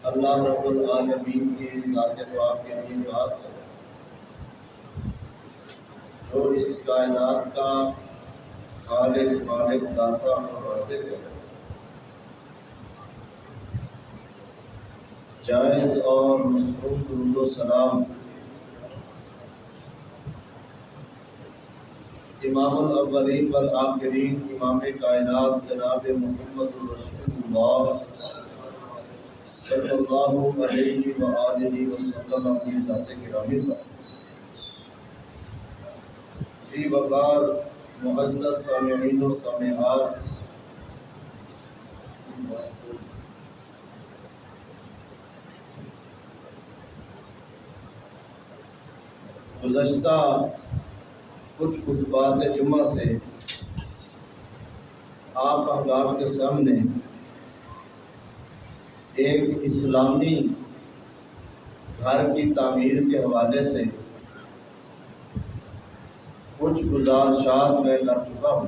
اللہ رب العالمین کی ذات پاک کے لیے خاص ہے جو اس کائنات کا خالق مالک داتا اور رازق ہے۔ جائز اور مصروف درود و سلام امام الاولین والآخرین امام کائنات جناب محمد رسول اللہ صلی اللہ علیہ وآلہ وسلم کی ذات گرامی پر فی وقار معزز سامعین و سامعات، گزشتہ کچھ خطبات جمعہ سے آپ احباب کے سامنے ایک اسلامی گھر کی تعمیر کے حوالے سے کچھ گزارشات میں کر چکا ہوں۔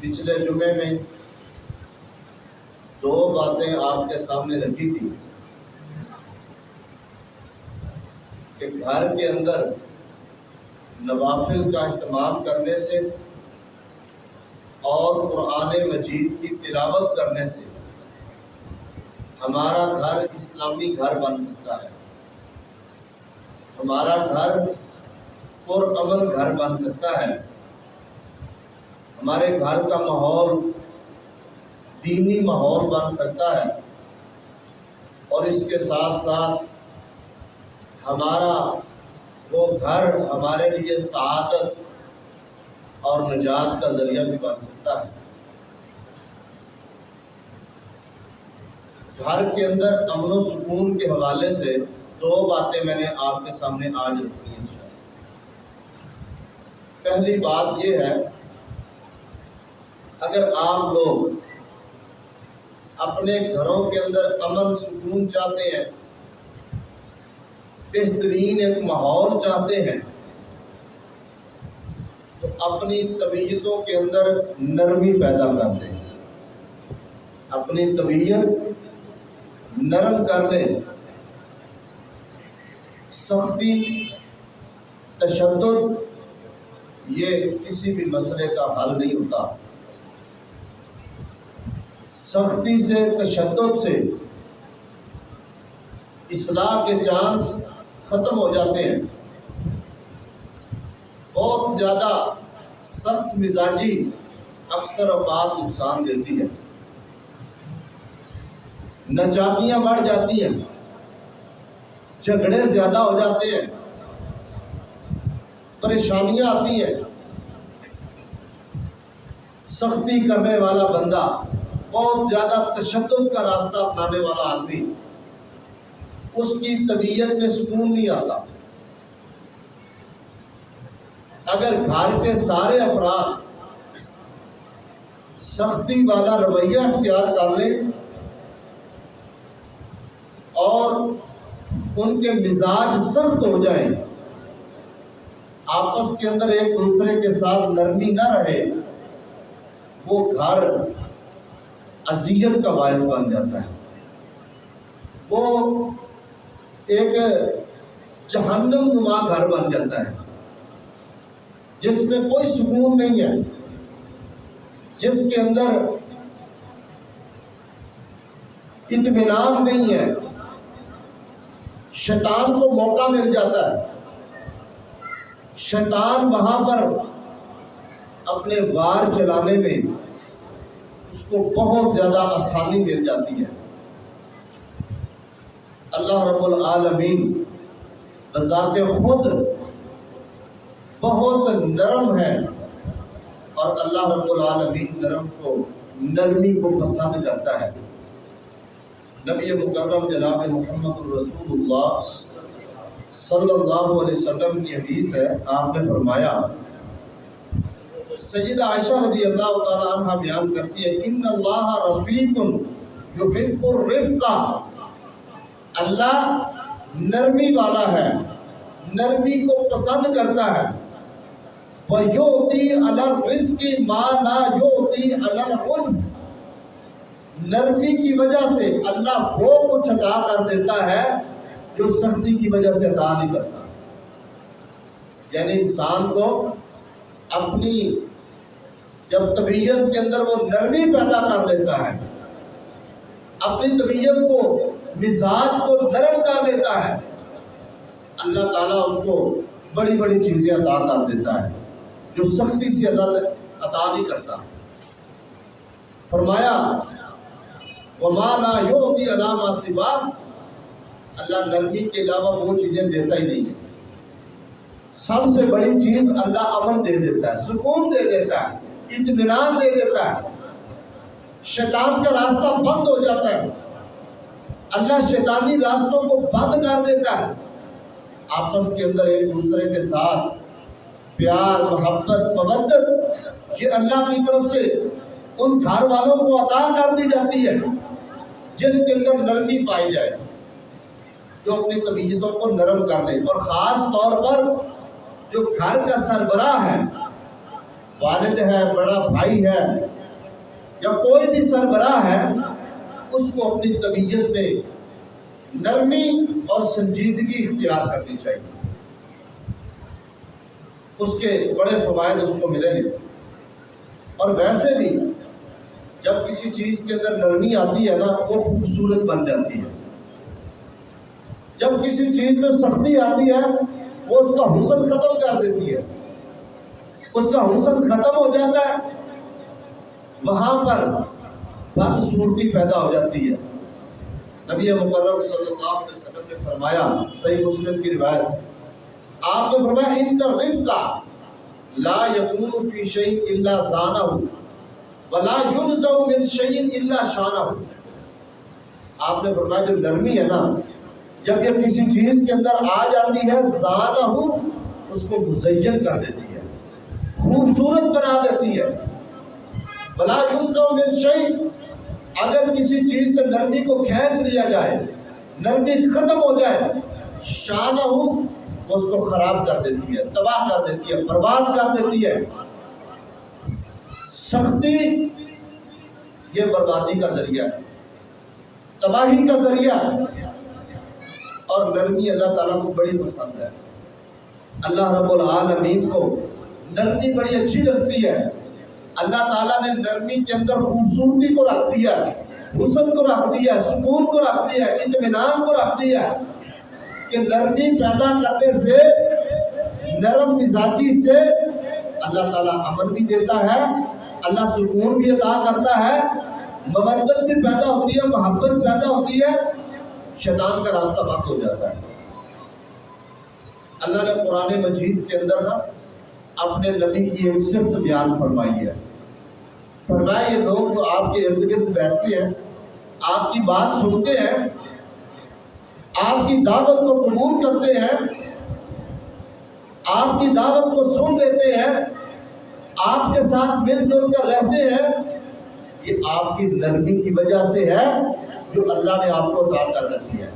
پچھلے جمعے میں دو باتیں آپ کے سامنے رکھی تھی کہ گھر کے اندر نوافل کا اہتمام کرنے سے اور قرآن مجید کی تلاوت کرنے سے ہمارا گھر اسلامی گھر بن سکتا ہے، ہمارا گھر پرامن گھر بن سکتا ہے، ہمارے گھر کا ماحول دینی ماحول بن سکتا ہے، اور اس کے ساتھ ساتھ ہمارا وہ گھر ہمارے لیے سعادت اور نجات کا ذریعہ بھی بن سکتا ہے۔ گھر کے اندر امن و سکون کے حوالے سے دو باتیں میں نے آپ کے سامنے آج رکھی ہیں۔ پہلی بات یہ ہے، اگر آپ لوگ اپنے گھروں کے اندر امن سکون چاہتے ہیں، بہترین ایک ماحول چاہتے ہیں، تو اپنی طبیعتوں کے اندر نرمی پیدا کر دیں، اپنی طبیعت نرم کر لیں۔ سختی، تشدد یہ کسی بھی مسئلے کا حل نہیں ہوتا۔ سختی سے، تشدد سے اصلاح کے چانس ختم ہو جاتے ہیں۔ بہت زیادہ سخت مزاجی اکثر اوقات نقصان دیتی ہے، ناچاکیاں بڑھ جاتی ہیں، جھگڑے زیادہ ہو جاتے ہیں، پریشانیاں آتی ہیں۔ سختی کرنے والا بندہ، بہت زیادہ تشدد کا راستہ اپنانے والا آدمی، اس کی طبیعت میں سکون نہیں آتا۔ اگر گھر کے سارے افراد سختی والا رویہ اختیار کر لیں اور ان کے مزاج سخت ہو جائیں، آپس کے اندر ایک دوسرے کے ساتھ نرمی نہ رہے، وہ گھر اذیت کا باعث بن جاتا ہے، وہ ایک جہنم نما گھر بن جاتا ہے، جس میں کوئی سکون نہیں ہے، جس کے اندر اطمینان نہیں ہے۔ شیطان کو موقع مل جاتا ہے، شیطان وہاں پر اپنے وار چلانے میں اس کو بہت زیادہ آسانی مل جاتی ہے۔ اللہ رب العالمین بذات خود بہت نرم ہے، اور اللہ رب العالمین نرمی کو پسند کرتا ہے۔ نبی مکرم جناب محمد رسول اللہ صلی اللہ علیہ وسلم کی حدیث ہے، آپ نے فرمایا، سیدہ عائشہ رضی اللہ تعالی عنہ بیان کرتی ہے، ان اللہ رفیق یحب الرفق، اللہ نرمی والا ہے، نرمی کو پسند کرتا ہے۔ وَيُعْطِي عَلَى الرِّفْقِ مَا لَا يُعْطِي عَلَى الْعُنْفِ، نرمی کی وجہ سے اللہ وہ کچھ عطا کر دیتا ہے جو سختی کی وجہ سے عطا نہیں کرتا۔ یعنی انسان کو اپنی جب طبیعت کے اندر وہ نرمی پیدا کر لیتا ہے، اپنی طبیعت کو، مزاج کو نرم کر لیتا ہے، اللہ تعالیٰ اس کو بڑی بڑی چیزیں عطا کر دیتا ہے جو سختی سے اللہ عطا نہیں کرتا۔ فرمایا، وَمَا لَا يُعْطِي عَلَىٰ مَا سِوَاهُ، اللہ نرمی کے علاوہ وہ چیزیں دیتا ہی نہیں ہے۔ سب سے بڑی چیز اللہ امن دے دیتا ہے، سکون دے دیتا ہے، اطمینان دے دیتا ہے، شیطان کا راستہ بند ہو جاتا ہے، اللہ شیطانی راستوں کو بند کر دیتا ہے۔ آپس کے اندر ایک دوسرے کے ساتھ پیار، محبت، مودت یہ اللہ کی طرف سے ان گھر والوں کو عطا کر دی جاتی ہے جن کے اندر نرمی پائی جائے، جو اپنی طبیعتوں کو نرم کر لیں۔ اور خاص طور پر جو گھر کا سربراہ ہے، والد ہے، بڑا بھائی ہے یا کوئی بھی سربراہ ہے، اس کو اپنی طبیعت میں نرمی اور سنجیدگی اختیار کرنی چاہیے، اس کے بڑے فوائد اس کو ملیں گے۔ اور ویسے بھی جب کسی چیز کے اندر نرمی آتی ہے نا، وہ خوبصورت بن جاتی ہے۔ جب کسی چیز میں سختی آتی ہے، وہ اس کا حسن ختم کر دیتی ہے، اس کا حسن ختم ہو جاتا ہے، وہاں پر بدصورتی پیدا ہو جاتی ہے۔ نبی مکرم صلی اللہ علیہ وسلم نے فرمایا، صحیح مسلم کی روایت، آپ نے فرمایا ان الرفق لا یکون فی شیء الا زانہ ولا ينزع من شیء الا شانہ۔ آپ نے فرمایا جو نرمی ہے نا، جب یہ کسی چیز کے اندر آ جاتی ہے، زانہ اس کو مزین کر دیتی ہے، خوبصورت بنا دیتی ہے۔ ولا ينزع من شیء، اگر کسی چیز سے نرمی کو کھینچ لیا جائے، نرمی ختم ہو جائے، شانہ اس کو خراب کر دیتی ہے، تباہ کر دیتی ہے، برباد کر دیتی ہے۔ سختی یہ بربادی کا ذریعہ ہے، تباہی کا ذریعہ ہے، اور نرمی اللہ تعالیٰ کو بڑی پسند ہے۔ اللہ رب العالمین کو نرمی بڑی اچھی لگتی ہے۔ اللہ تعالیٰ نے نرمی کے اندر خوبصورتی کو رکھ دیا، حسن کو رکھ دیا، سکون کو رکھ دیا، اطمینان کو رکھ دیا، کہ نرمی پیدا کرنے سے، نرم مزاجی سے اللہ تعالیٰ امن بھی دیتا ہے، اللہ سکون بھی عطا کرتا ہے، مودت بھی پیدا ہوتی ہے، محبت پیدا ہوتی ہے، شیطان کا راستہ بند ہو جاتا ہے۔ اللہ نے قرآن مجید کے اندر اپنے نبی کی ایک صفت بیان فرمائی ہے۔ فرمایا یہ لوگ جو آپ کے ارد گرد بیٹھتے ہیں، آپ کی بات سنتے ہیں، آپ کی دعوت کو قبول کرتے ہیں، آپ کی دعوت کو سن لیتے ہیں، آپ کے ساتھ مل جل کر رہتے ہیں، یہ آپ کی نرمی کی وجہ سے ہے جو اللہ نے آپ کو عطا کر رکھی ہے۔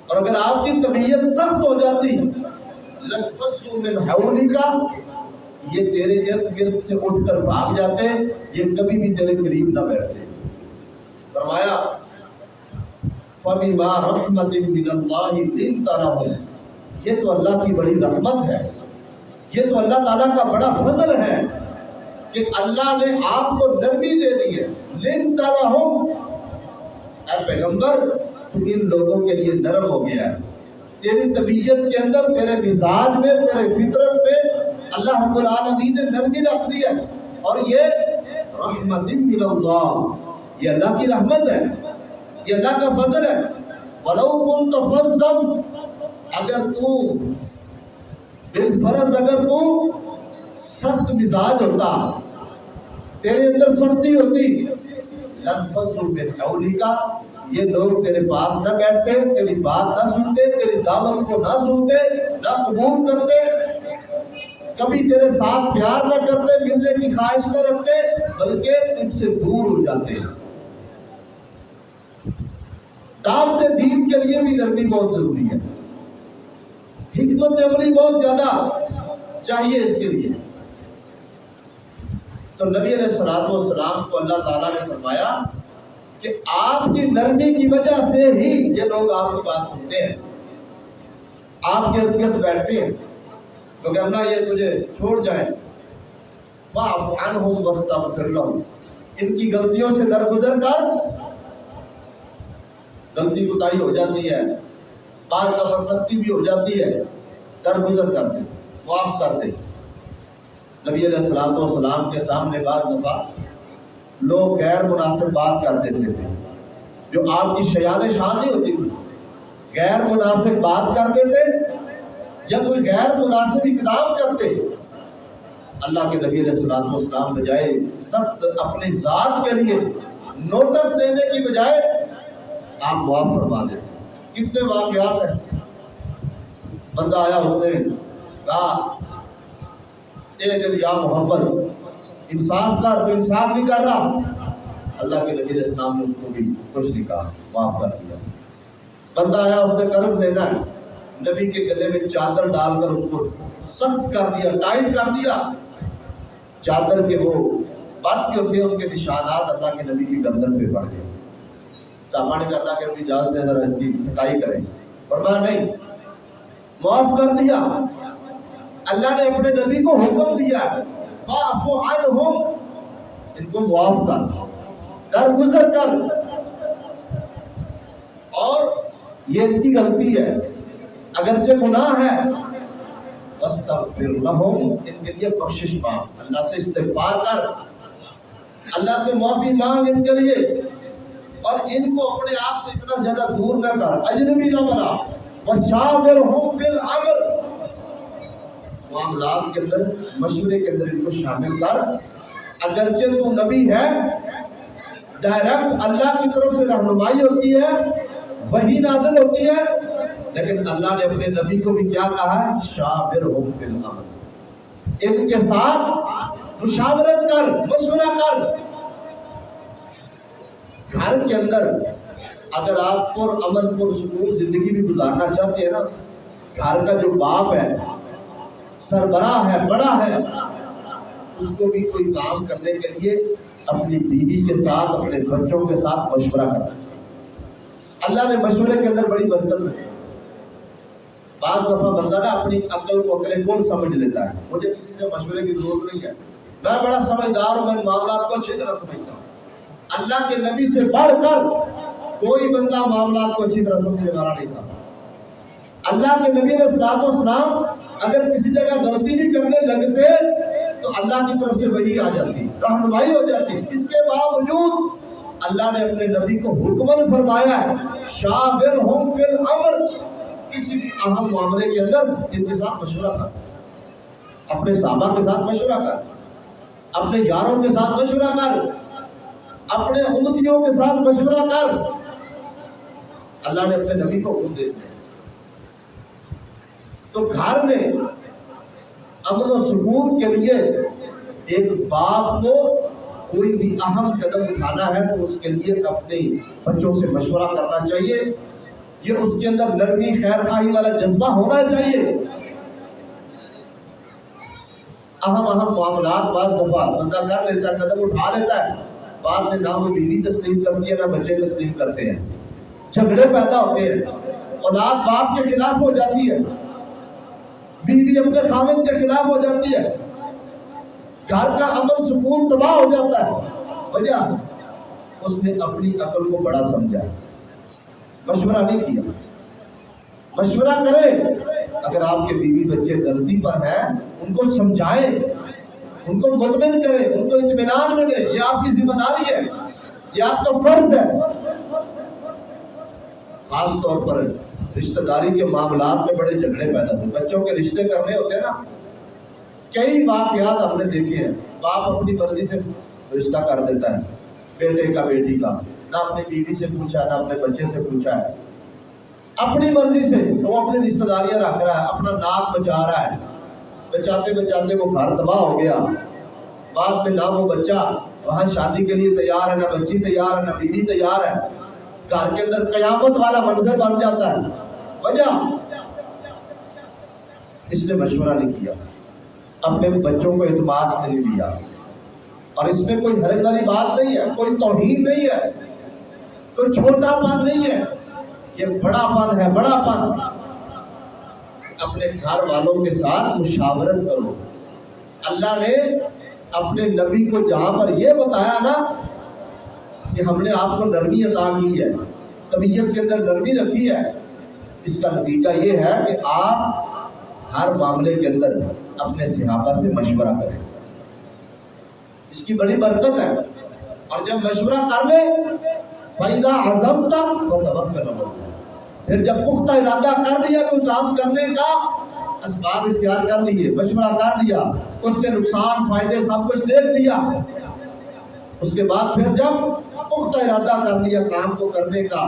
اور اگر آپ کی طبیعت سخت ہو جاتی، لَنْفَسُّوا مِنْ حَوْلِكَ، یہ تیرے ارد گرد سے اٹھ کر بھاگ جاتے، یہ کبھی بھی تیرے قریب نہ بیٹھتے۔ فرمایا فَبِمَا رَحْمَةٍ مِّنَ اللَّهِ لِنْتَ لَهُمْ، یہ تو اللہ کی بڑی رحمت ہے، یہ تو اللہ تعالیٰ کا بڑا فضل ہے کہ اللہ نے آپ کو نرمی دے دی ہے۔ لِنْتَ لَهُمْ، اے پیغمبر تو ان لوگوں کے لیے نرم ہو گیا ہے، تیری طبیعت کے اندر، تیرے مزاج میں، تیرے فطرت میں اللہ رب العالمین نے نرمی رکھ دی ہے، اور یہ رحمت من اللہ، یہ اللہ کی رحمت ہے، یہ اللہ کا فضل ہے۔ وَلَوْ كُنْتَ فَظًّا، اگر تو بالفرض، اگر تو سخت مزاج ہوتا، تیرے اندر سختی ہوتی، لَنْفَسُّوا مِنْ حَوْلِكَ، یہ لوگ تیرے پاس نہ بیٹھتے، تیری بات نہ سنتے، تیری دعوت کو نہ سنتے، نہ قبول کرتے، کبھی تیرے ساتھ پیار نہ کرتے، ملنے کی خواہش نہ رکھتے، بلکہ تجھ سے دور ہو جاتے۔ دعوت دین کے لیے بھی نرمی بہت ضروری ہے، حکمت عملی بہت زیادہ چاہیے اس کے لیے۔ تو نبی علیہ الصلوۃ والسلام کو اللہ تعالیٰ نے فرمایا کہ آپ کی نرمی کی وجہ سے ہی یہ لوگ آپ کی بات سنتے ہیں، آپ کے ارد گرد بیٹھتے ہیں، وگرنہ یہ تجھے چھوڑ جائیں۔ فاعف عنہم واستغفر لہم، ان کی غلطیوں سے درگزر کر، غلطی کوتاہی ہو جاتی ہے، بعض دفعہ سختی بھی ہو جاتی ہے، درگزر کر دے، معاف کر دے۔ نبی علیہ الصلوۃ والسلام کے سامنے بعض دفعہ لوگ غیر مناسب بات کر دیتے تھے، جو آپ کی شیان شان نہیں ہوتی تھی، غیر مناسب بات کر دیتے یا کوئی غیر مناسب اقدام کرتے، اللہ کے نبی علیہ الصلوۃ والسلام بجائے سخت اپنی ذات کے لیے نوٹس لینے کی بجائے آپ معاف فرما دیتے۔ کتنے واقعات ہیں بندہ آیا، اس نے کہا اے دل یا محمد انصاف کر، تو انصاف نہیں کر رہا۔ اللہ کے نبی علیہ السلام نے اس کو بھی کچھ نہیں کہا، معاف کر دیا۔ بندہ آیا، اس نے قرض لینا ہے، نبی کے گلے میں چادر ڈال کر اس کو سخت کر دیا، ٹائٹ کر دیا۔ چادر کے وہ بٹ جو تھے ان کے نشانات اللہ کے نبی کی گردن پہ پڑ گئے۔ صحابہ نے کہا اللہ کے نبی اجازت دیں ذرا اس کی پھٹائی کریں، فرمایا نہیں، معاف کر دیا۔ اللہ نے اپنے نبی کو حکم دیا فاعف عنہم، ان کو معاف کر، درگزر کر، اور یہ ان کی غلطی ہے، اگرچہ گناہ ہے، واستغفر لہم، ان کے لیے بخشش مانگ، اللہ سے استغفار کر، اللہ سے معافی مانگ ان کے لیے، اور ان کو اپنے آپ سے اتنا زیادہ دور نہ کر، اجنبی نہ بنا۔ وشاورہم فی الامر، معاملات کے اندر، مشورے کے اندر ان کو شامل کر، اگرچہ تو نبی ہے، ڈائریکٹ اللہ کی طرف سے رہنمائی ہوتی ہے، وحی نازل ہوتی ہے، لیکن اللہ نے اپنے نبی کو بھی کیا کہا ہے؟ شاورہم فی الامر، ان کے ساتھ مشاورت کر، مشورہ کر۔ گھر کے اندر اگر آپ پر امن پر سکون زندگی بھی گزارنا چاہتے ہیں نا، گھر کا جو باپ ہے، سربراہ ہے، بڑا ہے، اس کو بھی کوئی کام کرنے کے لیے اپنی بیوی کے ساتھ، اپنے بچوں کے ساتھ مشورہ کرنا چاہیے۔ اللہ نے مشورے کے اندر بڑی برکت ہے۔ بعض دفعہ بندہ نا اپنی عقل کو عقل کل سمجھ لیتا ہے، مجھے کسی سے مشورے کی ضرورت نہیں ہے، میں بڑا سمجھدار ہوں، میں معاملات کو اچھی طرح سمجھتا ہوں۔ اللہ کے نبی سے بڑھ کر کوئی بندہ معاملات کو اچھی طرح سمجھنے والا نہیں تھا۔ اللہ کے نبی علیہ السلام اگر کسی جگہ غلطی بھی کرنے لگتے تو اللہ کی طرف سے وحی آ جاتی، رہنمائی ہو جاتی۔ اس کے باوجود اللہ نے اپنے نبی کو حکمن فرمایا ہے شاورہم فی الامر، کسی بھی اہم معاملے کے اندر ان کے ساتھ مشورہ کر، اپنے صحابہ کے ساتھ مشورہ کر، اپنے یاروں کے ساتھ مشورہ کر، اپنے امتیوں کے ساتھ مشورہ کر۔ اللہ نے اپنے نبی کو حکم دے دیا۔ تو گھر میں امن و سکون کے لیے ایک باپ کو کوئی بھی اہم قدم اٹھانا ہے تو اس کے لیے اپنے بچوں سے مشورہ کرنا چاہیے، یہ اس کے اندر نرمی خیر خواہی والا جذبہ ہونا چاہیے۔ اہم معاملات بعض دفعہ بندہ کر لیتا ہے، قدم اٹھا لیتا ہے، بعد میں نہ وہ بیوی تسلیم کرتی ہے نہ بچے تسلیم کرتے ہیں، جھگڑے پیدا ہوتے ہیں، اولاد باپ کے خلاف ہو جاتی ہے، بیوی اپنے خاوند کے خلاف ہو جاتی ہے، گھر کا امن سکون تباہ ہو جاتا ہے۔ وجہ اس نے اپنی عقل کو بڑا سمجھا، مشورہ نہیں کیا۔ مشورہ کرے، اگر آپ کے بیوی بچے غلطی پر ہیں ان کو سمجھائیں، ان کو مطمئن کریں، ان کو اطمینان میں دیں، یہ آپ کی ذمہ داری ہے، یہ آپ کا فرض ہے۔ خاص طور پر رشتہ داری کے معاملات میں بڑے جھگڑے پیدا ہوتے ہیں، بچوں کے رشتے کرنے ہوتے ہیں نا، کئی واقعات ہم نے دیکھے ہیں، باپ اپنی مرضی سے رشتہ کر دیتا ہے، بیٹے کا بیٹی کا، نہ اپنی بیوی سے پوچھا نہ اپنے بچے سے پوچھا ہے، اپنی مرضی سے وہ اپنی رشتہ داریاں رکھ رہا ہے، اپنا ناک بچا رہا ہے، بچاتے بچاتے وہ گھر تباہ ہو گیا، بعد میں نہ وہ بچہ وہاں شادی کے لیے تیار ہے، نہ بچی تیار ہے، نہ بیوی تیار ہے، گھر کے اندر قیامت والا منظر بن جاتا ہے۔ وجہ اس نے مشورہ نہیں کیا، اپنے بچوں کو اعتماد نہیں دیا، اور اس میں کوئی حرج والی بات نہیں ہے، کوئی توہین نہیں ہے، کوئی چھوٹا پن نہیں ہے، یہ بڑا پن ہے، بڑا پن۔ اپنے گھر والوں کے ساتھ مشاورت کرو۔ اللہ نے اپنے نبی کو جہاں پر یہ بتایا نا کہ ہم نے آپ کو نرمی عطا کی ہے، طبیعت کے اندر نرمی رکھی ہے، اس کا نتیجہ یہ ہے کہ آپ ہر معاملے کے اندر اپنے صحابہ سے مشورہ کریں، اس کی بڑی برکت ہے۔ اور جب مشورہ کر لے فَإِذَا عَزَمْتَ فَتَوَكَّلْ عَلَى اللَّهِ، پھر جب پختہ ارادہ کر لیا کوئی کام کرنے کا، اسباب اختیار کر لیے، مشورہ کر لیا، اس کے نقصان فائدے سب کچھ دیکھ لیا، اس کے بعد پھر جب پختہ ارادہ کر لیا کام کو کرنے کا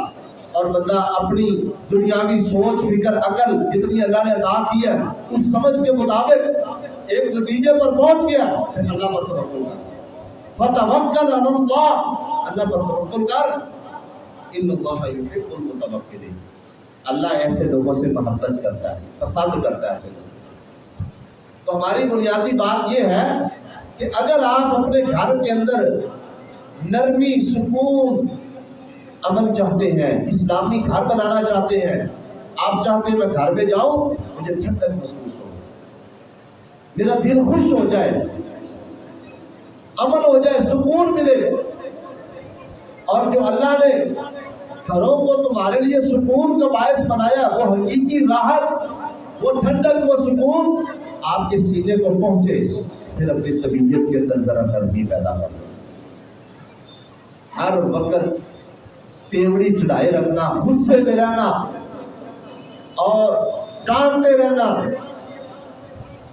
اور بندہ اپنی دنیاوی سوچ فکر عقل جتنی اللہ نے عطا کی ہے اس سمجھ کے مطابق ایک نتیجے پر پہنچ گیا، پھر اللہ پر توکل کر، فتوکل علی اللہ، اللہ پر توکل کر، ان اللہ یحب المتوکلین، اللہ ایسے لوگوں سے محبت کرتا ہے، پسند کرتا ہے ایسے لوگ۔ تو ہماری بنیادی بات یہ ہے کہ اگر آپ اپنے گھر کے اندر نرمی، سکون، امن چاہتے ہیں، اسلامی گھر بنانا چاہتے ہیں، آپ چاہتے ہیں میں گھر پہ جاؤں مجھے ٹھنڈک محسوس ہو، میرا دل خوش ہو جائے، امن ہو جائے، سکون ملے، اور جو اللہ نے گھروں کو تمہارے لیے سکون کا باعث بنایا وہ حقیقی راحت، وہ ٹھنڈک، وہ سکون آپ کے سینے کو پہنچے، پھر اپنی طبیعت کے اندر ذرا نرمی پیدا کرنا، ہر وقت تیوری چڑھائے رکھنا، غصے میں رہنا اور ڈانٹتے رہنا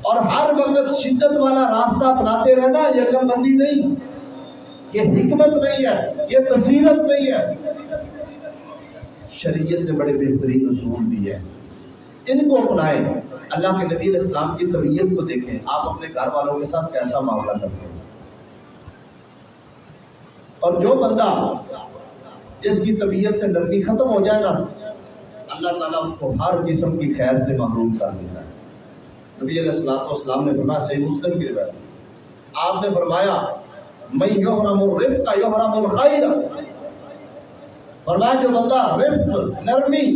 اور ہر وقت شدت والا راستہ اپناتے رہنا، یہ عقل مندی نہیں، یہ حکمت نہیں ہے، یہ بصیرت نہیں ہے۔ شریعت نے بڑے بہترین اصول دیے ہیں، ان کو اپنائیں۔ اللہ کے نبی علیہ السلام کی طبیعت کو دیکھیں، آپ اپنے گھر والوں کے ساتھ کیسا معاملہ کرتے ہیں، اور جو بندہ جس کی طبیعت سے نرمی ختم ہو جائے نا، اللہ تعالیٰ اس کو ہر قسم کی خیر سے محروم کر دیتا ہے۔ نبی علیہ السلام نے فرمایا، صحیح مسلم کی روایت، آپ نے فرمایا من یحرم الرفق یحرم الخیر، فرمایا جو بندہ رفق، نرمی،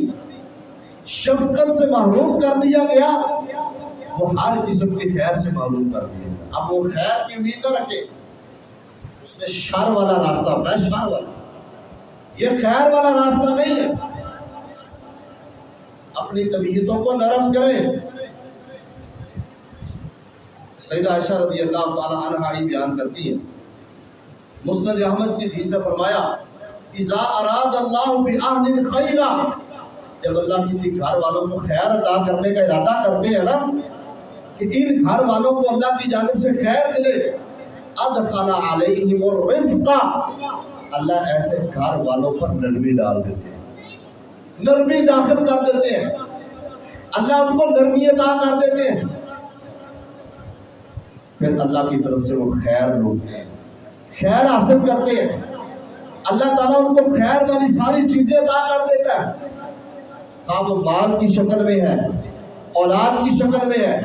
شفقت سے محروم کر دیا گیا وہ ہر قسم کی خیر سے محروم کر دیا گیا۔ اب وہ خیر کی امید نہ رکھے، اس نے شر والا راستہ اپنا، شر والا، یہ خیر والا راستہ نہیں ہے۔ اپنی طبیعتوں کو نرم کریں۔ سیدہ عائشہ رضی اللہ تعالی عنہا ہی بیان کرتی ہیں، مسند احمد کی حدیث سے فرمایا، اذا اراد اللہ بأہل خیرا، جب اللہ کسی گھر والوں کو خیر عطا کرنے کا ارادہ کرتے ہیں نا، کہ ان گھر والوں کو اللہ کی جانب سے خیر ملے، ادخل علیہم الرفق، اللہ ایسے گھر والوں پر نرمی ڈال دیتے ہیں، نرمی داخل کر دیتے ہیں، اللہ ان کو نرمی عطا کر دیتے ہیں، پھر اللہ کی طرف سے وہ خیر لوٹتے ہیں، خیر حاصل کرتے ہیں، اللہ تعالیٰ ان کو خیر والی ساری چیزیں عطا کر دیتا ہے، خواہ وہ مال کی شکل میں ہے، اولاد کی شکل میں ہے،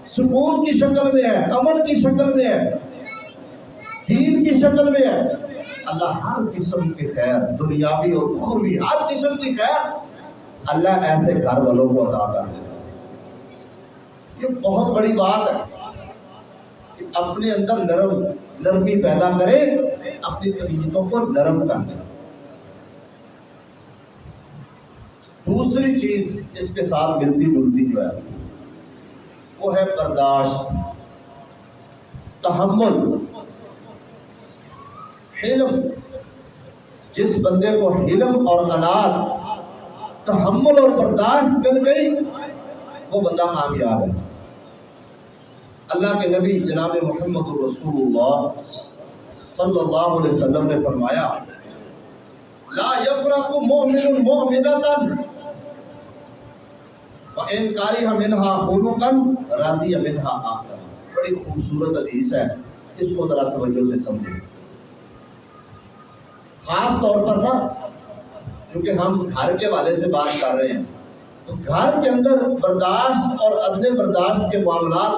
سکون کی شکل میں ہے، امن کی شکل میں ہے، دین کی شکل میں ہے، اللہ ہر قسم کی خیر، دنیاوی اور اخروی ہر قسم کی خیر اللہ ایسے گھر والوں کو عطا کر دیتا ہے۔ یہ بہت بڑی بات ہے کہ اپنے اندر نرمی پیدا کرے، اپنی طبیعتوں کو نرم کر دیں۔ دوسری چیز اس کے ساتھ ملتی جلتی جو ہے وہ ہے برداشت، تحمل، حلم۔ جس بندے کو حلم اور انات، تحمل اور برداشت مل گئی وہ بندہ کامیاب ہے۔ اللہ کے نبی جناب محمد رسول اللہ صلی اللہ علیہ وسلم نے فرمایا، لا یفرق مؤمن مؤمنۃ وإن کریہ منہا خلقا رضی منہا آخر۔ بڑی خوبصورت حدیث ہے، اس کو ذرا توجہ سے سمجھیں۔ خاص طور پر نا، کیونکہ ہم گھر کے والے سے بات کر رہے ہیں، تو گھر کے اندر برداشت اور عدم برداشت کے معاملات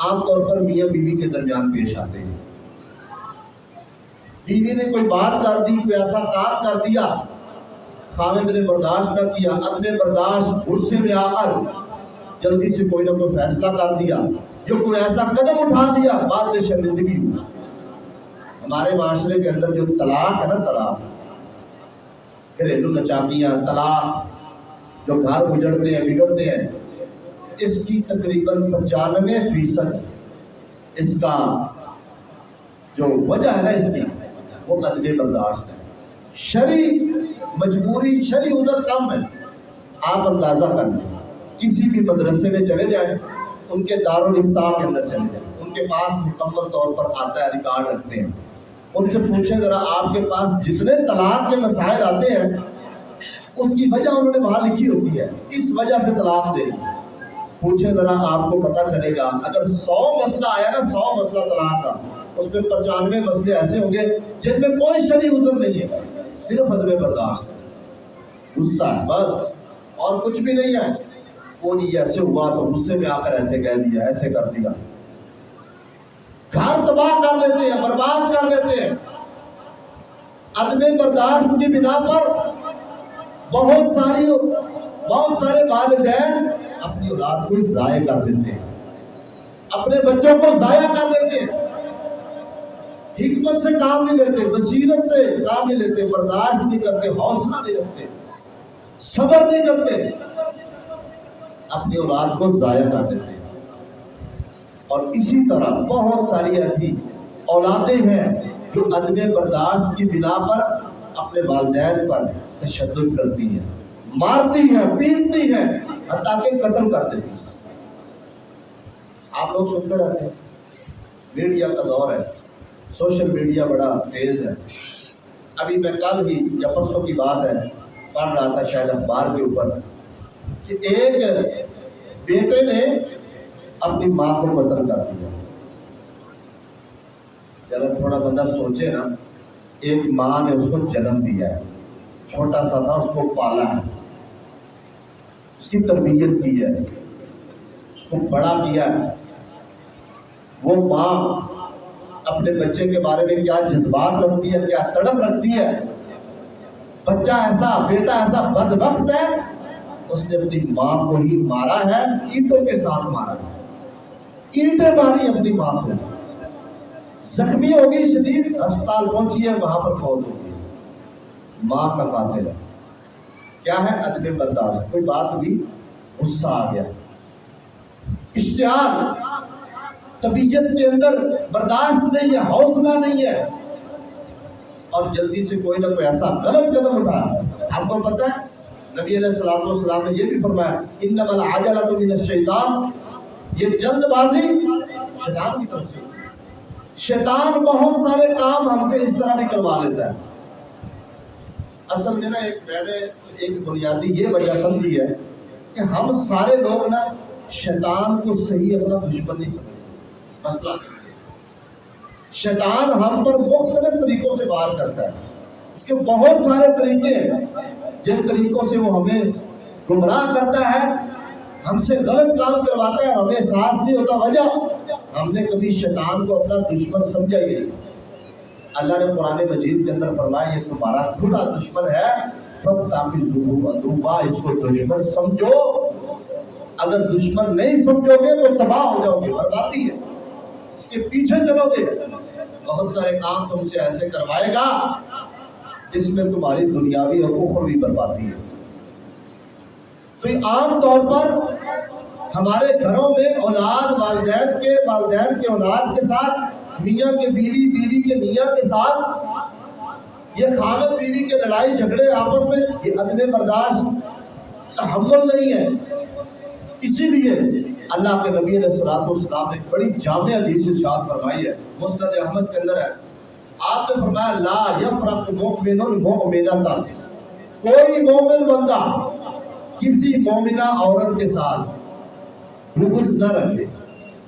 عام طور پر میاں بیوی کے درمیان پیش آتے ہیں۔ بیوی نے کوئی بات کر دی، کوئی ایسا کام کر دیا، خاوند نے برداشت نہ کیا، عدم برداشت، غصے میں آ کر جلدی سے کوئی نہ کوئی فیصلہ کر دیا، جو کوئی ایسا قدم اٹھا دیا، بعد میں شرمندگی ہوئی۔ ہمارے معاشرے کے اندر جو طلاق ہے نا، طلاق، گھریلو نچاکیاں، طلاق، جو گھر اجڑتے ہیں، بگڑتے ہیں، اس کی تقریباً 95% اس کا جو وجہ ہے نا، اس کی وہ عدم برداشت ہے۔ شرعی مجبوری، شرعی عذر کم ہے۔ آپ اندازہ کر لیں، کسی بھی مدرسے میں چلے جائیں، ان کے دارالفتاء کے اندر چلے جائیں، ان کے پاس مکمل طور پر آتا ہے، ریکارڈ رکھتے ہیں، ان سے پوچھیں ذرا آپ کے پاس جتنے طلاق کے مسائل آتے ہیں اس کی وجہ انہوں نے وہاں لکھی ہوتی ہے، اس وجہ سے طلاق دے دی۔ پوچھیں ذرا، آپ کو پتہ چلے گا اگر 100 مسئلہ آیا نا، 100 مسئلہ طلاق کا، اس میں 95 مسئلے ایسے ہوں گے جن میں کوئی شرعی عذر نہیں ہے، صرف عدم برداشت، غصہ ہے بس، اور کچھ بھی نہیں ہے۔ وہ نہیں ایسے ہوا تو غصے میں آ کر ایسے کہہ دیا، ایسے کر دیا، گھر تباہ کر لیتے ہیں، برباد کر لیتے ہیں۔ عدم برداشت کی بنا پر بہت سارے والدین اپنی اولاد کو ضائع کر دیتے ہیں، اپنے بچوں کو ضائع کر لیتے ہیں، حکمت سے کام نہیں لیتے، بصیرت سے کام نہیں لیتے، برداشت نہیں کرتے، حوصلہ نہیں رکھتے، صبر نہیں کرتے، اپنی اولاد کو ضائع کر دیتے ہیں۔ اور اسی طرح بہت ساری ایسی اولادیں ہیں جو عدم برداشت کی بنا پر اپنے والدین پر تشدد کرتی ہیں، مارتی ہیں، پیٹتی ہیں، حتیٰ کہ قتل کر دیتی ہیں۔ آپ لوگ سنتے رہتے ہیں، میڈیا کا دور ہے، سوشل میڈیا بڑا تیز ہے۔ ابھی میں کل ہی یا پرسوں کی بات ہے پڑھ رہا تھا شاید اخبار کے اوپر کہ ایک بیٹے نے اپنی ماں کو قتل کر دیا۔ ذرا تھوڑا بندہ سوچے نا، ایک ماں نے اس کو جنم دیا ہے، چھوٹا سا تھا، اس کو پالا ہے، اس کی تربیت کی ہے، اس کو بڑا کیا ہے۔ وہ ماں اپنے بچے کے بارے میں کیا جذبات رکھتی ہے، کیا تڑپ رکھتی ہے۔ بچہ ایسا، بیٹا ایسا بدبخت ہے، اس نے اپنی ماں کو ہی مارا ہے، اینٹوں کے ساتھ مارا ہے، اینٹیں ماری اپنی ماں کو، زخمی ہوگی، شدید ہسپتال پہنچی ہے، وہاں پر فوت ہو گئی۔ ماں کا قاتل ہے۔ کیا ہے؟ عدم برداشت۔ کوئی بات ہوئی، غصہ آ گیا، اشتعال، طبیعت کے اندر برداشت نہیں ہے، حوصلہ نہیں ہے، اور جلدی سے کوئی نہ کوئی ایسا غلط قدم اٹھایا۔ آپ کو پتہ ہے نبی علیہ الصلوۃ والسلام نے یہ بھی فرمایا، انما العجلۃ من الشیطان، یہ جلد بازی شیطان کی طرف سے۔ شیطان بہت سارے کام ہم سے اس طرح بھی کروا لیتا ہے۔ اصل میں نا میں نے ایک بنیادی یہ وجہ سمجھی ہے کہ ہم سارے لوگ نا شیطان کو صحیح اپنا دشمن نہیں سمجھتے۔ مسئلہ شیطان ہم پر مختلف طریقوں سے وار کرتا ہے، اس کے بہت سارے طریقے ہیں جن طریقوں سے وہ ہمیں گمراہ کرتا ہے، ہم سے غلط کام کرواتا ہے، ہمیں احساس نہیں ہوتا وجہ۔ ہم نے کبھی شیطان کو اپنا دشمن سمجھا ہی نہیں۔ اللہ نے قرآن مجید کے اندر فرمایا یہ تمہارا کھلا دشمن ہے، فَاتَّخِذُوهُ عَدُوًّا، اس کو دشمن سمجھو۔ اگر دشمن نہیں سمجھو گے تو تباہ ہو جاؤ گے، بربادی ہے، اس کے پیچھے چلو گے، بہت سارے کام تم سے ایسے کروائے گا جس میں تمہاری دنیاوی اور اخروی بربادی ہے۔ تو یہ عام طور پر ہمارے گھروں میں اولاد والدین کے اولاد کے ساتھ، میاں کے بیوی، بیوی کے میاں کے ساتھ، یہ خاوند بیوی کے لڑائی جھگڑے آپس میں، یہ عدم برداشت، تحمل نہیں ہے۔ اسی لیے اللہ کے نبی علیہ الصلوۃ والسلام نے بڑی جامع حدیث ارشاد فرمائی ہے، مسند احمد کے اندر ہے۔ آپ نے فرمایا لا یفرق مؤمن مؤمنۃ، کوئی مومن بندہ کسی مومنہ عورت کے ساتھ بغض نہ رکھے،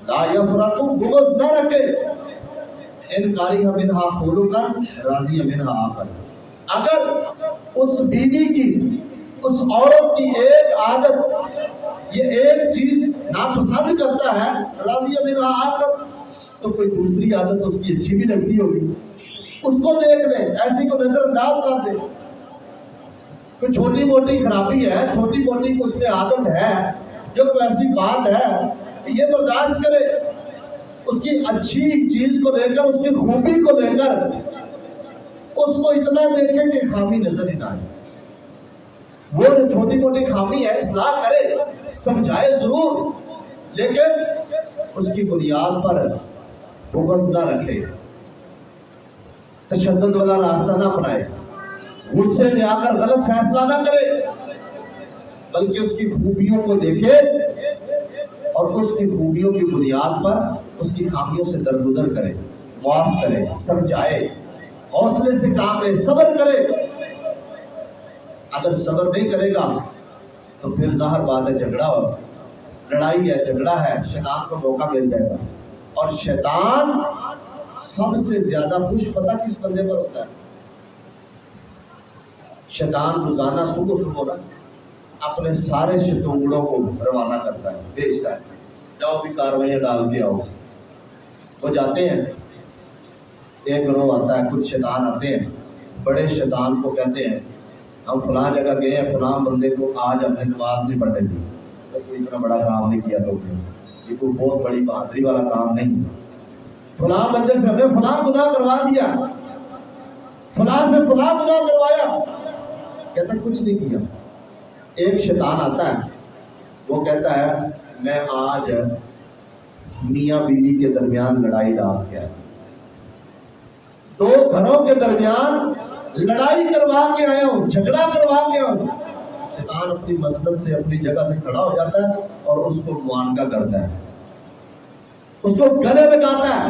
لا یفرق، بغض نہ رکھے، ان کریہ منہا خلقا راضی منہا آخر، اگر اس بیوی کی، اس عورت کی ایک عادت، یہ ایک چیز ناپسند کرتا ہے، راضی منہا آخر، تو کوئی دوسری عادت اس کی اچھی بھی لگتی ہوگی، اس کو دیکھ لے، ایسی کو نظر انداز کر دے۔ کوئی چھوٹی موٹی خرابی ہے، چھوٹی موٹی اس میں عادت ہے، جو کوئی ایسی بات ہے کہ یہ برداشت کرے، اس کی اچھی چیز کو لے کر، اس کی خوبی کو لے کر اس کو اتنا دیکھے کہ خامی نظر ہی نہ آئے۔ وہ جو چھوٹی موٹی خامی ہے اصلاح کرے، سمجھائے ضرور، لیکن اس کی بنیاد پر بغض نہ رکھے، تشدد والا راستہ نہ اپنائے، غصے میں آ کر غلط فیصلہ نہ کرے، بلکہ اس کی خوبیوں کو دیکھے اور اس کی خوبیوں کی بنیاد پر اس کی خامیوں سے درگزر کرے، معاف کرے، سمجھائے، حوصلے سے کام لے، صبر کرے۔ اگر صبر نہیں کرے گا تو پھر ظاہر بات ہے جھگڑا ہو، لڑائی ہے، جھگڑا ہے، شیطان کو موقع مل جائے گا۔ اور شیطان سب سے زیادہ خوش پتہ کس بندے پر ہوتا ہے؟ شیطان روزانہ صبح نا اپنے سارے شتونگڑوں کو روانہ کرتا ہے، بھیجتا ہے، جاؤ بھی کاروائیاں ڈال کے آؤ۔ وہ جاتے ہیں، ایک گروہ آتا ہے، کچھ شیطان آتے ہیں، بڑے شیطان کو کہتے ہیں ہم فلاں جگہ گئے ہیں، فلاں بندے کو آج ہم نے نماز نہیں پڑھنے دی، کوئی اتنا بڑا کام نہیں کیا تو یہ کوئی بہت بڑی بہادری والا کام نہیں، فلاں بندے سے ہم نے فلاں گناہ کروا دیا، فلاں سے فلاں گناہ کروایا، کہتا کچھ نہیں کیا۔ ایک شیطان آتا ہے، وہ کہتا ہے میں آج میاں بیوی کے درمیان لڑائی ڈال کے آیا، دو گھروں کے درمیان لڑائی کروا کے آیا ہوں، جھگڑا کروا کے آیا ہوں۔ شیطان اپنی مسند سے اپنی جگہ سے کھڑا ہو جاتا ہے اور اس کو معانقہ کرتا ہے، اس کو گلے لگاتا ہے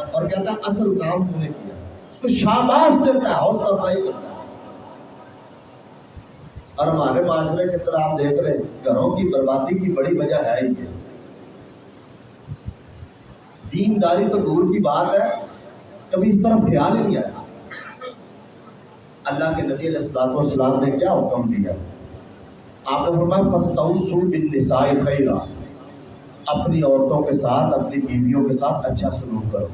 اور کہتا ہے اصل کام تو نے کیا، اس کو شاباش دیتا ہے، حوصلہ افزائی کرتا ہے۔ اور ہمارے معاشرے کے اندر آپ دیکھ رہے ہیں گھروں کی بربادی کی بڑی وجہ ہے ہی ہے، دینداری تو دور کی بات ہے، کبھی اس طرف خیال ہی نہیں آیا۔ اللہ کے نبی علیہ الصلوۃ والسلام نے کیا حکم دیا؟ آپ نے فرمایا فاستوصوا بالنساء خیرا، اپنی عورتوں کے ساتھ، اپنی بیویوں کے ساتھ اچھا سلوک کرو۔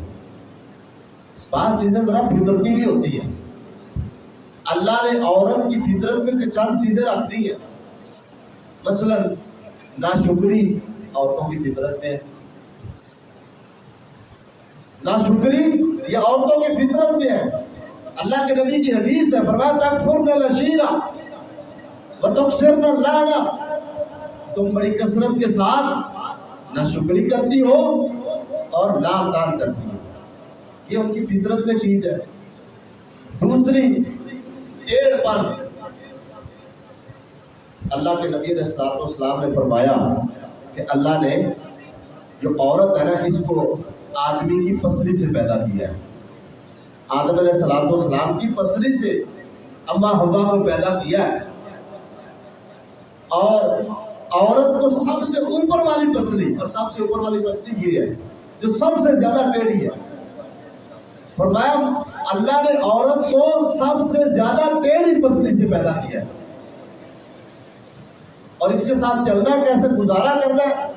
بعض چیزیں ذرا فطرتی بھی ہوتی ہیں، اللہ نے عورت کی فطرت میں چند چیزیں رکھ دی ہیں، مثلا ناشکری عورتوں کی فطرت میں، ناشکری یہ عورتوں کی فطرت میں ہے۔ اللہ کے نبی کی حدیث ہے، فرمایا تکفرن العشیرہ وتکثرن اللعنہ، تم بڑی کثرت کے ساتھ ناشکری کرتی ہو اور لعن طعن کرتی ہو، یہ ان کی فطرت میں چیز ہے۔ دوسری ٹیڑھ پن، اللہ کے نبی علیہ الصلوۃ والسلام نے فرمایا کہ اللہ نے جو عورت ہے نا اس کو آدمی کی پسلی سے پیدا کیا ہے، آدم علیہ السلام کی پسلی سے اما حوا کو پیدا کیا ہے، اور عورت کو سب سے اوپر والی پسلی، اور سب سے اوپر والی پسلی یہ ہے جو سب سے زیادہ ٹیڑھی ہے۔ فرمایا اللہ نے عورت کو سب سے زیادہ ٹیڑھی پسلی سے پیدا کیا ہے، اور اس کے ساتھ چلنا کیسے، گزارا کرنا ہے۔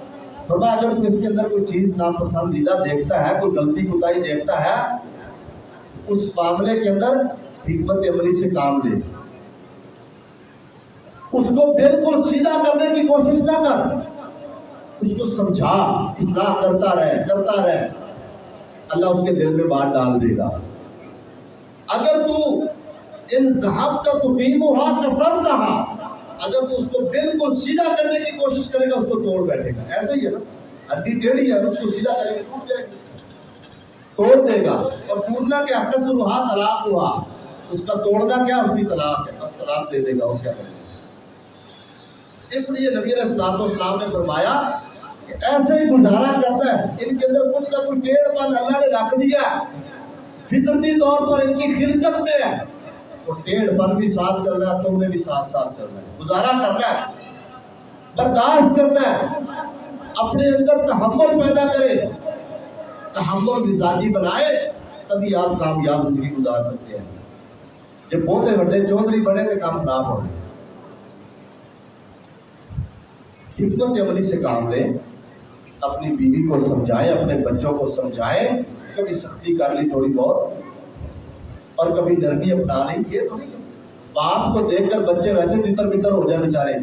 فرمایا اگر تو اس کے اندر کوئی چیز ناپسندیدہ دیکھتا ہے، کوئی غلطی کوتاہی دیکھتا ہے، اس معاملے کے اندر حکمت عملی سے کام لے، اس کو بالکل سیدھا کرنے کی کوشش نہ کر، اس کو سمجھا، اصلاح کرتا رہے، اللہ اس کے دل میں بات ڈال دے گا۔ اگر تو ان ذہبت تقیمھا کسرتھا، اگر تو اس کو بالکل سیدھا کرنے کی کوشش کرے گا اس کو توڑ بیٹھے گا۔ ایسا ہی ہے نا، ہڈی ٹیڑھی ہے، اس کو سیدھا کرے گا ٹوٹ جائے گی، توڑ دے گا۔ اور ٹوٹنا کیا، کسرھا طلاق ہوا، اس کا توڑنا کیا، اس کی طلاق ہے، بس طلاق دے دے گا، اور کیا کرے گا۔ اس لیے نبی علیہ الصلوۃ والسلام نے فرمایا کہ ایسے ہی گزارا کرنا ہے، ان کے اندر کچھ نہ کچھ ٹیڑھ پن اللہ نے رکھ دیا، فطرتی طور پر ان کی خلقت میں ہے، تو ٹیڑھ پن بھی ساتھ چل رہا ہے، تم نے بھی ساتھ چلنا ہے، گزارا کرنا ہے، برداشت کرنا ہے، اپنے اندر تحمل پیدا کرے، تحمل مزاجی بنائے، تبھی آپ کامیاب زندگی گزار سکتے ہیں۔ جب بہتے بڑے چودھری بڑے کے کام خراب ہو گئے، حکمت عملی سے کام لیں، اپنی بیوی کو سمجھائیں، اپنے بچوں کو سمجھائیں، کبھی سختی کر لی تھوڑی بہت اور کبھی نرمی اپنا لی، یہ تو نہیں۔ باپ کو دیکھ کر بچے ویسے تتر بتر ہو جائیں بیچارے،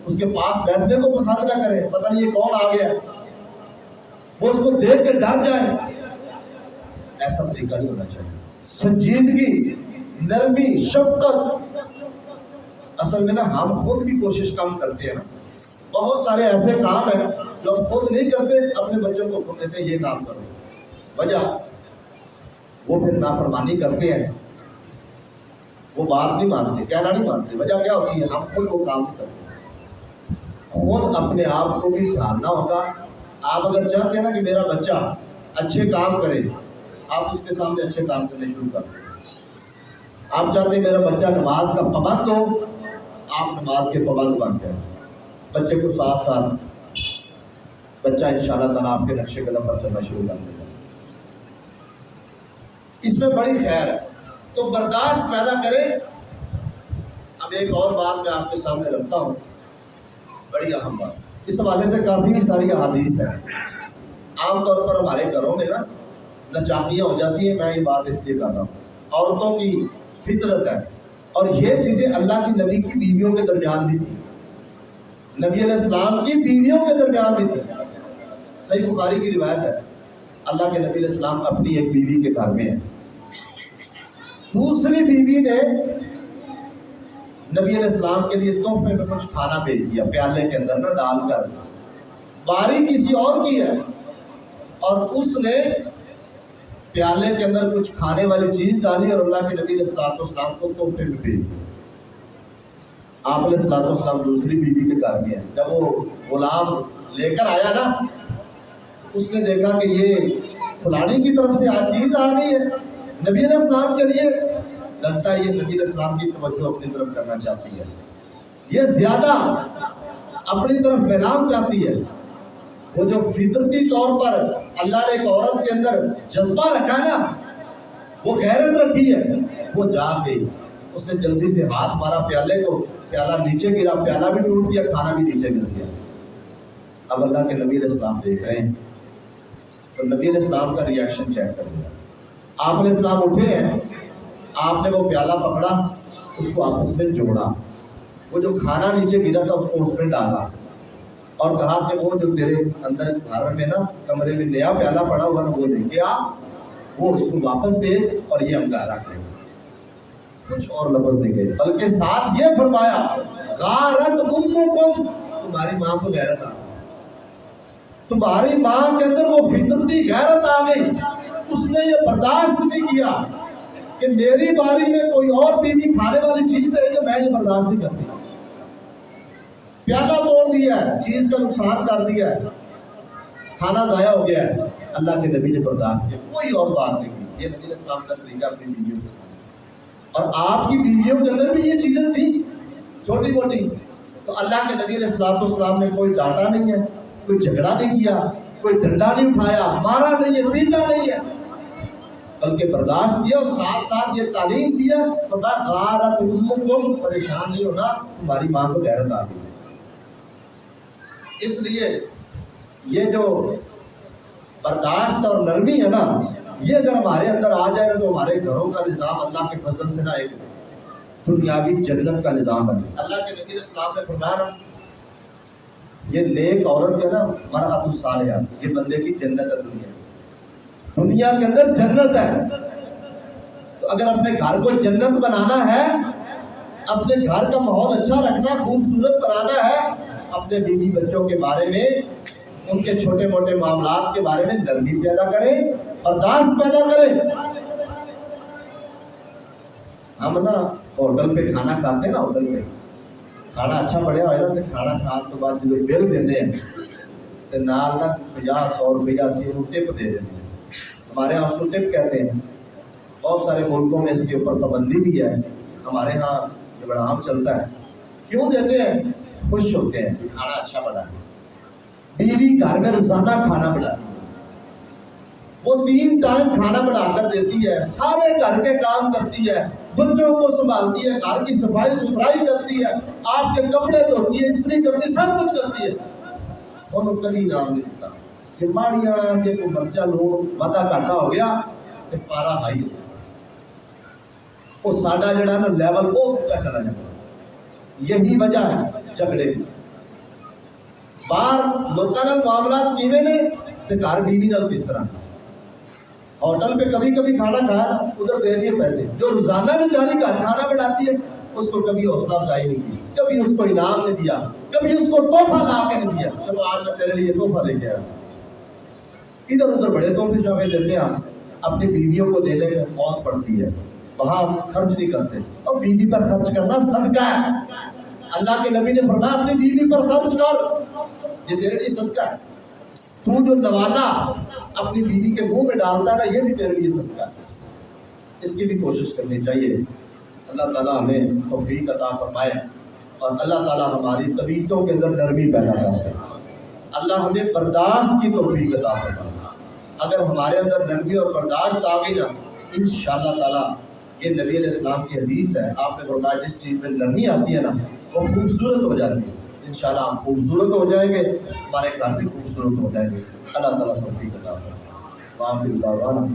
اس کے پاس بیٹھنے کو پسند نہ کریں، پتہ نہیں یہ کون آ گیا، وہ اس کو دیکھ کے ڈر جائیں، ایسا طریقہ نہیں ہونا چاہیے۔ سنجیدگی، نرمی، شفقت، اصل میں نا ہم خود بھی کوشش کم کرتے ہیں نا، بہت سارے ایسے کام ہیں جو ہم خود نہیں کرتے، اپنے بچوں کو حکم دیتے ہیں یہ کام کرو، وجہ وہ پھر نافرمانی کرتے ہیں، وہ بات نہیں مانتے، کہنا نہیں مانتے، وجہ کیا ہوتی ہے، ہم خود وہ کام نہیں کرتے۔ خود اپنے آپ کو بھی ڈھالنا ہوگا۔ آپ اگر چاہتے ہیں نا کہ میرا بچہ اچھے کام کرے، آپ اس کے سامنے اچھے کام کرنے شروع کر دیں۔ آپ چاہتے ہیں میرا بچہ نماز کا پابند ہو، آپ نماز کے پابند بن جائیں، بچے کو ساتھ ساتھ بچہ انشاءاللہ تعالیٰ آپ کے نقش قدم پر چلنا شروع کر دے گا۔ اس میں بڑی خیر ہے، تو برداشت پیدا کریں۔ اب ایک اور بات میں آپ کے سامنے رکھتا ہوں، بڑی اہم بات، اس حوالے سے کافی ساری احادیث ہیں۔ عام طور پر ہمارے گھروں میں نا ناچاکیاں ہو جاتی ہیں، میں یہ بات اس لیے کر رہا ہوں، عورتوں کی فطرت ہے، اور یہ چیزیں اللہ کی نبی کی بیویوں کے درمیان بھی تھی، نبی علیہ السلام کی بیویوں کے درمیان بھی تھی۔ صحیح بخاری کی روایت ہے، اللہ کے نبی علیہ السلام اپنی ایک بیوی کے گھر میں ہیں، دوسری بیوی نے نبی علیہ السلام کے لیے تحفے میں کچھ کھانا بھیج دیا، پیالے کے اندر نہ ڈال کر، باری کسی اور کی ہے، اور اس نے پیالے کے اندر کچھ کھانے والی چیز ڈالی اور اللہ کے نبی علیہ السلام کو تحفے میں بھیج دیا۔ آپ علیہ السلام دوسری بیوی کے گھر میں ہیں، جب وہ غلام لے کر آیا نا، اس نے دیکھا کہ یہ فلانی کی طرف سے آج چیز آ گئی ہے نبی علیہ السلام کے لیے، لگتا ہے یہ نبی علیہ السلام کی توجہ اپنی طرف کرنا چاہتی ہے، یہ زیادہ اپنی طرف میلان چاہتی ہے۔ وہ جو فطرتی طور پر اللہ نے ایک عورت کے اندر جذبہ رکھا نا، وہ غیرت رکھی ہے، وہ جاگ گئی، اس نے جلدی سے ہاتھ مارا پیالے کو، پیالہ نیچے گرا، پیالہ بھی ٹوٹ گیا، کھانا بھی نیچے گر گیا۔ اب اللہ کے نبی علیہ السلام دیکھ رہے ہیں، تو نبی علیہ السلام کا ریاکشن چیک کر لیا۔ آپ علیہ السلام اٹھے ہیں، آپ نے وہ پیالہ پکڑا، اس کو آپس میں جوڑا، وہ جو کھانا نیچے گرا تھا اس کو اس میں ڈالا، اور کہا کہ وہ جو تیرے اندر گھر میں نا کمرے میں نیا پیالہ پڑا ہوا نا، وہ لے کے آ، وہ اس کو واپس دے، اور یہ ہم گھر رکھ لیں۔ کچھ اور لفظ نہیں گئے، بلکہ ساتھ یہ فرمایا غارت امکم، تمہاری ماں کو غیرت آ گئی، تمہاری ماں کے اندر وہ فطرتی غیرت آ گئی، اس نے یہ برداشت نہیں کیا کہ میری باری میں کوئی اور بیوی کھانے والی چیز بھیجے، میں یہ برداشت نہیں کرتی، پیالہ توڑ دیا ہے، چیز کا نقصان کر دیا ہے، کھانا ضائع ہو گیا ہے۔ اللہ کے نبی نے برداشت کیا، کوئی اور بات نہیں کی۔ یہ نبی علیہ السلام کا طریقہ اپنی بیویوں کے ساتھ، اور آپ کی بیویوں کے اندر بھی یہ چیزیں تھیں چھوٹی موٹی، تو اللہ کے نبی علیہ السلام نے کوئی ڈانٹا نہیں ہے، کوئی جھگڑا نہیں کیا، کوئی ڈنڈا نہیں اٹھایا، مارا نہیں ہے، پیٹا نہیں ہے، بلکہ برداشت کیا، اور ساتھ ساتھ یہ تعلیم دیا، غارت امکم، پریشان نہیں ہونا، تمہاری ماں کو غیرت آ گئی۔ اس لیے یہ جو برداشت اور نرمی ہے نا، یہ اگر ہمارے اندر آ جائے گا تو ہمارے گھروں کا نظام اللہ کے فضل سے نا ایک دنیاوی جنت کا نظام بنے۔ اللہ کے نبی علیہ السلام نے فرمایا، یہ نیک عورت ہے نا، مرأۃ الصالحہ، یہ بندے کی جنت ہے، دنیا کے اندر جنت ہے۔ تو اگر اپنے گھر کو جنت بنانا ہے، اپنے گھر کا ماحول اچھا رکھنا، خوبصورت بنانا ہے، اپنے بیوی بچوں کے بارے میں، ان کے چھوٹے موٹے معاملات کے بارے میں نرمی پیدا کریں، برداشت پیدا کریں۔ ہم نا ہوٹل پہ کھانا کھاتے ہیں نا، ہوٹل پہ کھانا اچھا بڑھیا ہوئے نا، کھانا کھان تو بعد جو بل دیتے ہیں تو نال نا 50-100 روپیہ سے وہ ٹپ دے دیتے ہیں، ہمارے یہاں اس کو ٹپ کہتے ہیں، بہت سارے ملکوں میں اس کے اوپر پابندی بھی ہے، ہمارے ہاں یہ بڑا عام چلتا ہے۔ کیوں دیتے ہیں؟ خوش ہوتے ہیں کہ کھانا اچھا بنا ہے، بیوی گھر میں روزانہ کھانا بناتی ہے، وہ 3 ٹائم کھانا بنا کر دیتی ہے، سارے گھر کے کام کرتی ہے، بچوں کو سنبھالتی ہے، گھر کی صفائی ستھرائی کرتی ہے، آپ کے کپڑے دھوتی ہے، استری کرتی ہے، سب کچھ کرتی ہے، اور کبھی نام نہیں دیتا کہ ماڑیاں کے کو مرچا لو وعدہ گھاٹا ہو گیا کہ پارا ہائی ہو گیا، وہ ساڈا جڑا نا لیول وہ اونچا چلا جاتا۔ یہی وجہ ہے جھگڑے کی۔ باہر لوکاں نال معاملات کیویں نے تے گھر بیوی نال کس طرح۔ ہوٹل پہ کبھی کبھی کھانا کھایا، ادھر دے دیے پیسے، جو روزانہ بیچاری گھر کھانا بناتی ہے اس کو کبھی حوصلہ افزائی نہیں کی، کبھی اس کو انعام نہیں دیا، کبھی اس کو تحفہ لا کے نہیں دیا، چلو آج میں تیرے لیے تحفہ لے کے آیا۔ ادھر ادھر بڑے تحفے شوفے دیتے ہیں، اپنی بیویوں کو دینے میں موت پڑتی ہے، وہاں ہم خرچ نہیں کرتے، اور بیوی پر خرچ کرنا صدقہ ہے۔ اللہ کے نبی نے فرمایا اپنی بیوی پر خرچ کر، یہ تیرے لیے صدقہ ہے۔ تو جو نوالا اپنی بیوی کے منہ میں ڈالتا ہے نا، یہ بھی تیرے لیے صدقہ ہے۔ اس کی بھی کوشش کرنی چاہیے۔ اللہ تعالیٰ ہمیں توفیق عطا فرمائے اور اللہ تعالیٰ ہماری طبیعتوں کے اندر نرمی پیدا کرے، اللہ ہمیں برداشت کی توفیق عطا فرمائے۔ اگر ہمارے اندر نرمی اور برداشت آ گئی نا، انشاءاللہ تعالیٰ، یہ نبی علیہ السلام کی حدیث ہے، آپ نے فرمایا جس چیز میں نرمی آتی ہے نا وہ خوبصورت ہو جاتی ہے۔ انشاءاللہ ہم خوبصورت ہو جائیں گے، ہمارے گھر بھی خوبصورت ہو جائیں گے۔ اللہ تعالیٰ توفیق عطا فرمائے۔ وآخر دعوانا